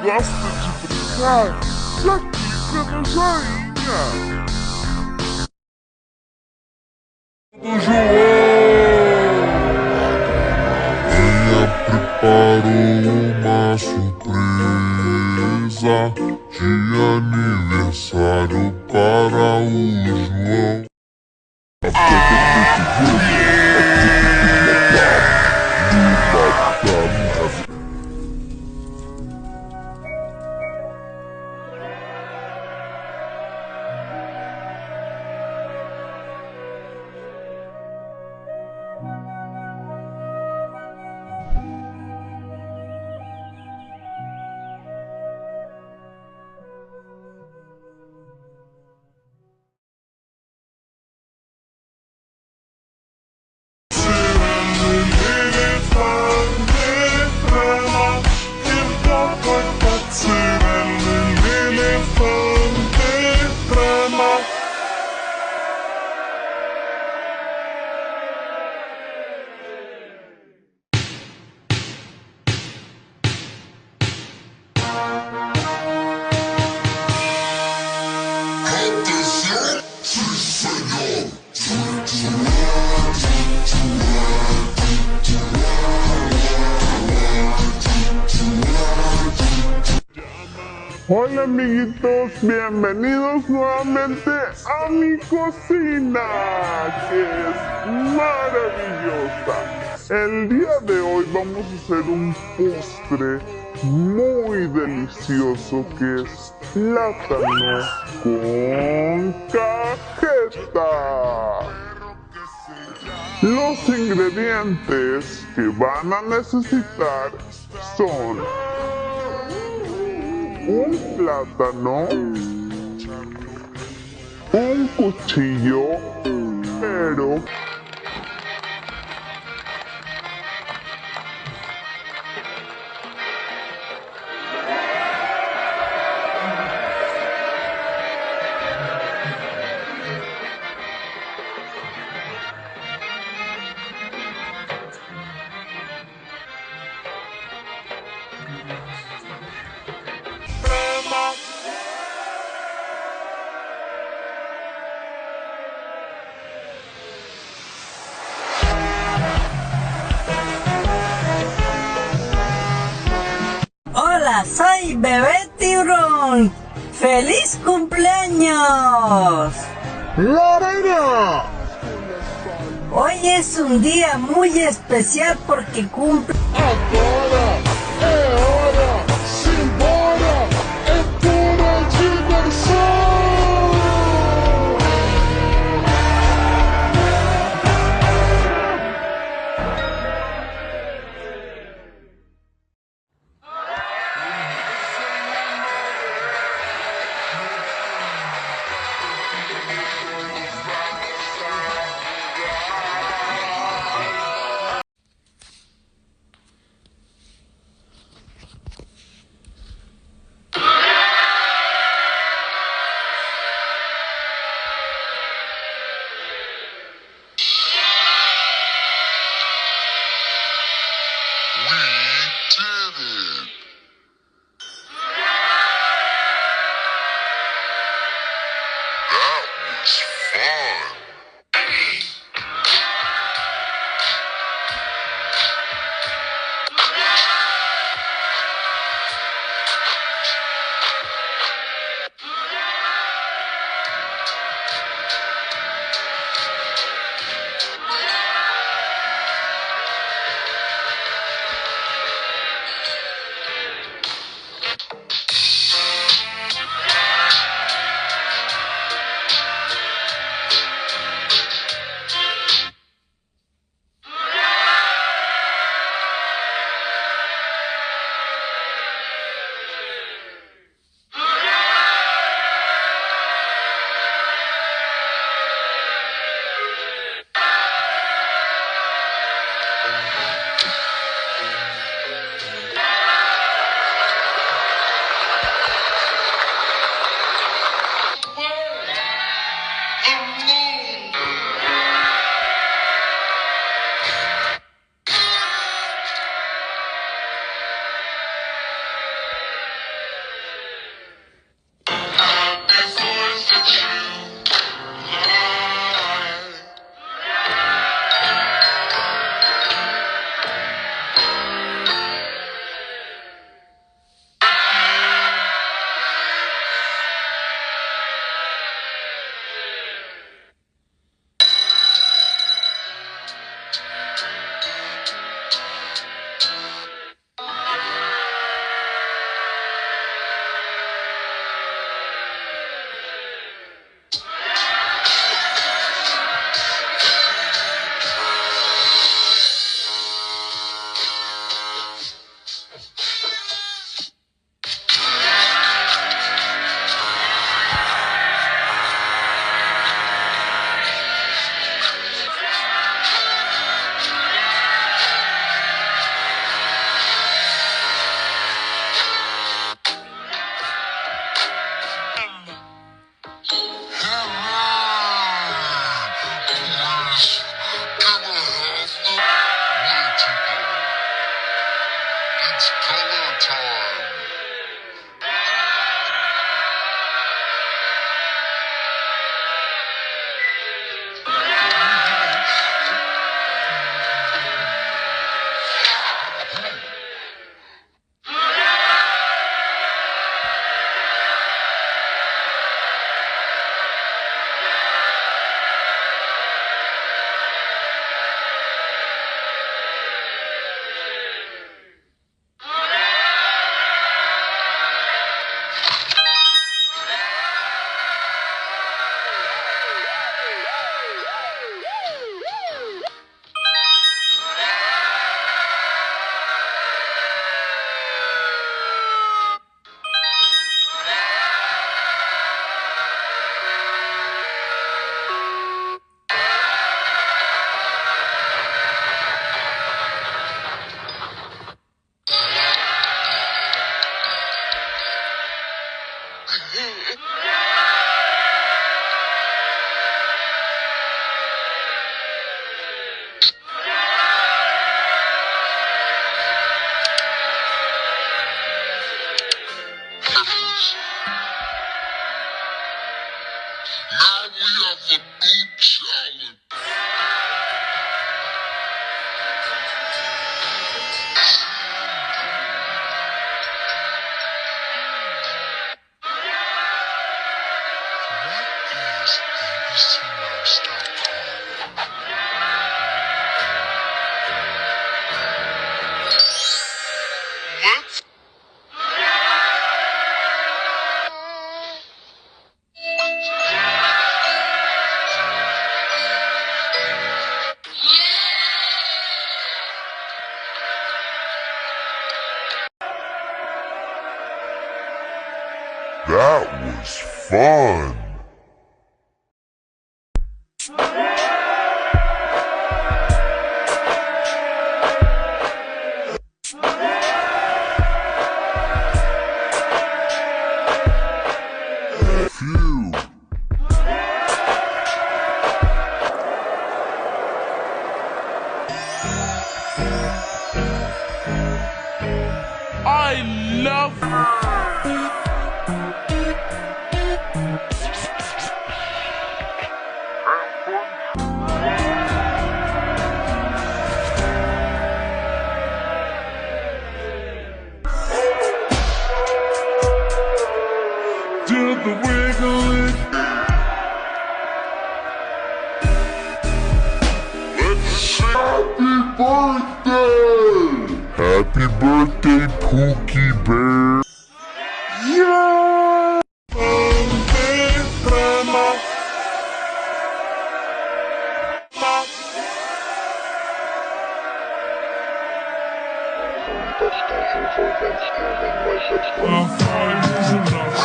Basta de brincar, já clica no joinha. Do João! Ela preparou uma surpresa de aniversário para o João. Hola amiguitos, bienvenidos nuevamente a mi cocina, que es maravillosa. El día de hoy vamos a hacer un postre muy delicioso que es plátano con cajeta. Los ingredientes que van a necesitar son un plátano, un cuchillo, pero Hola, soy Bebé Tiburón. ¡Feliz cumpleaños! ¡Lorena! Hoy es un día muy especial porque cumple... Agora é hora, simbora, é pura diversão! Now we have a new challenge. Let's That was fun. Phew. I love do the wiggling. Let's sing happy birthday! Happy birthday, Pookie Bear! Yeah! Special for Thanksgiving was Well, five is enough,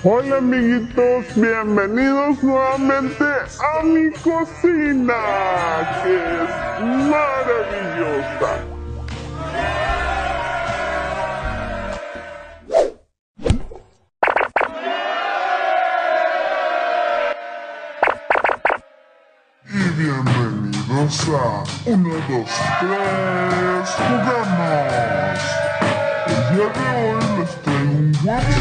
Hola amiguitos, bienvenidos nuevamente a mi cocina, que es maravillosa. Y bienvenidos a 1, 2, 3, jugamos. El día de hoy les traigo un huevo.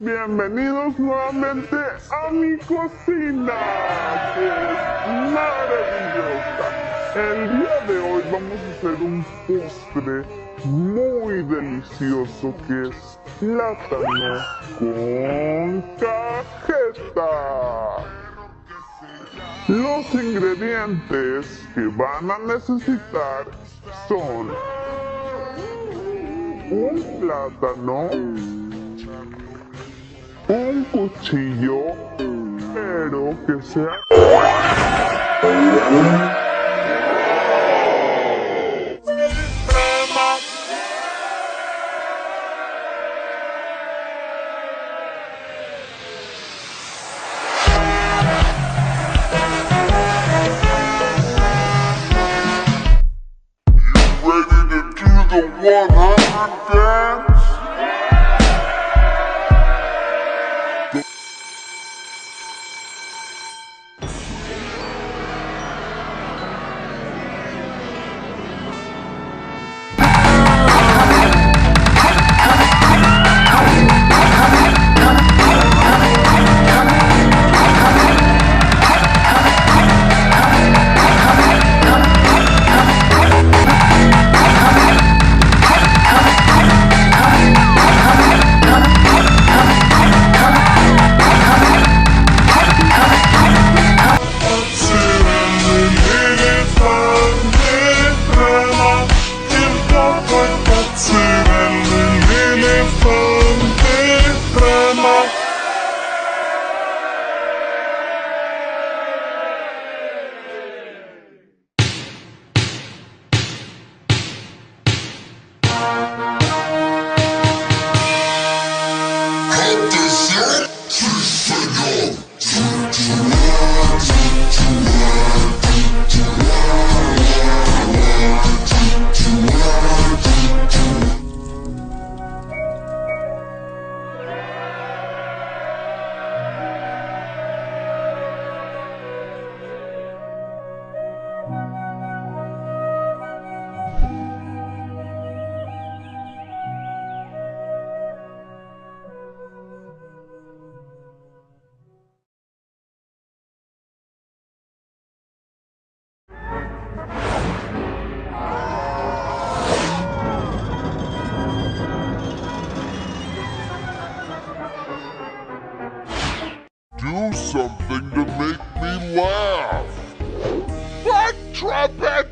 Bienvenidos nuevamente a mi cocina, que es maravillosa. El día de hoy vamos a hacer un postre muy delicioso que es plátano con cajeta. Los ingredientes que van a necesitar son un plátano, un cuchillo, pero que sea... You ready to do the 100 dance? laugh. What trumpet?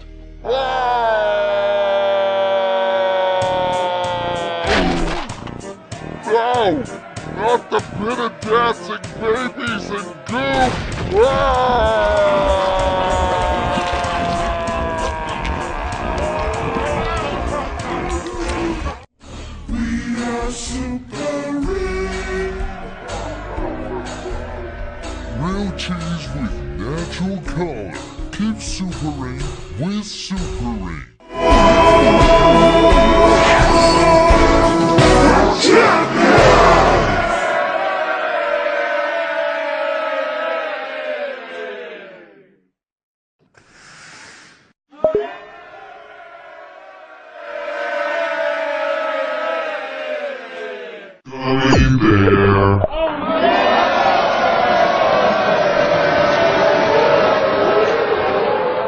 No, not the pit of dancing babies and goo. We are super real cheese with natural color. Keep supering with Super. Coming there.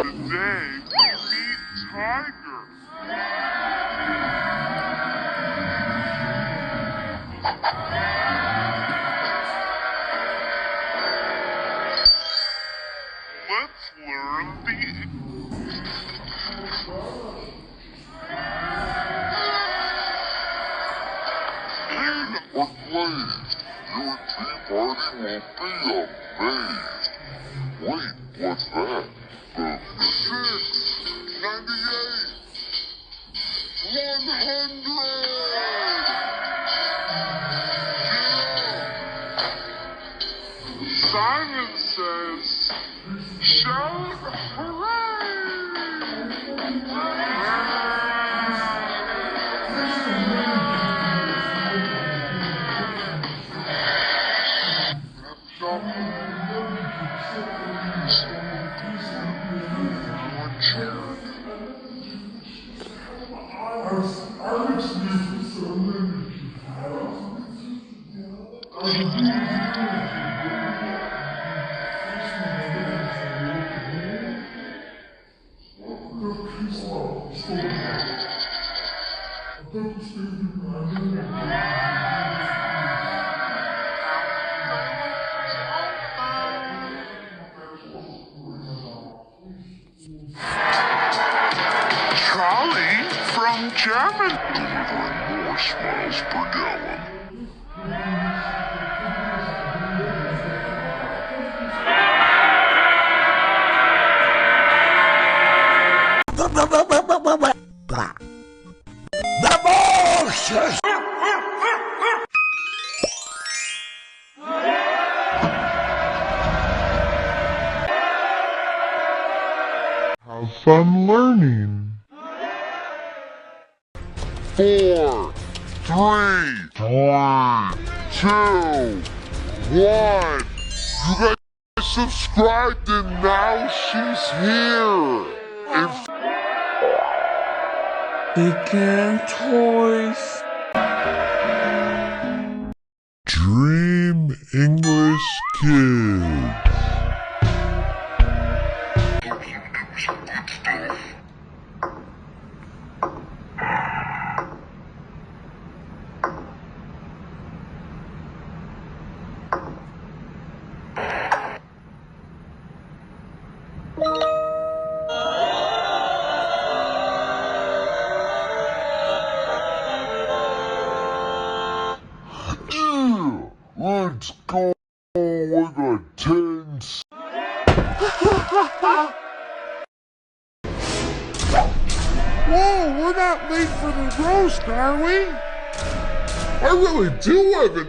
Today we meet Tiger. Let's learn the We're pleased. Your tea party will be amazed. Wait, what's that? The 6, 98, 100! Yeah! Simon says, shout hooray! Charlie from Germany. Delivering more smiles per gallon. Have fun learning. 4, 3, 2, 1. You guys subscribed and now she's here. Big and toys. Dream English Kids. Let's go with a 10. Whoa, we're not late for the roast, are we? I really do have an